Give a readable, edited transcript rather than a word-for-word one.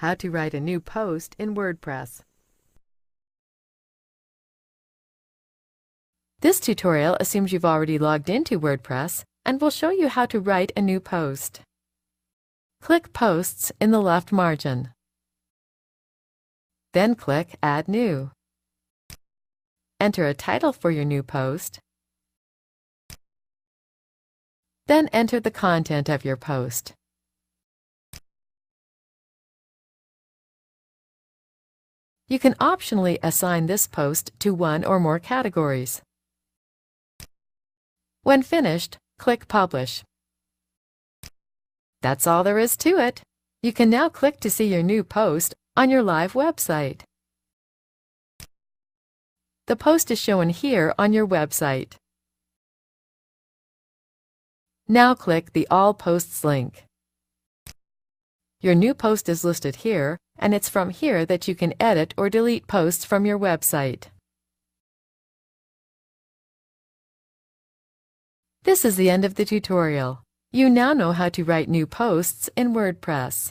How to write a new post in WordPress. This tutorial assumes you've already logged into WordPress and will show you how to write a new post. Click Posts in the left margin. Then click Add New. Enter a title for your new post. Then enter the content of your post. You can optionally assign this post to one or more categories. When finished, click Publish. That's all there is to it. You can now click to see your new post on your live website. The post is shown here on your website. Now click the All Posts link. Your new post is listed here, and it's from here that you can edit or delete posts from your website. This is the end of the tutorial. You now know how to write new posts in WordPress.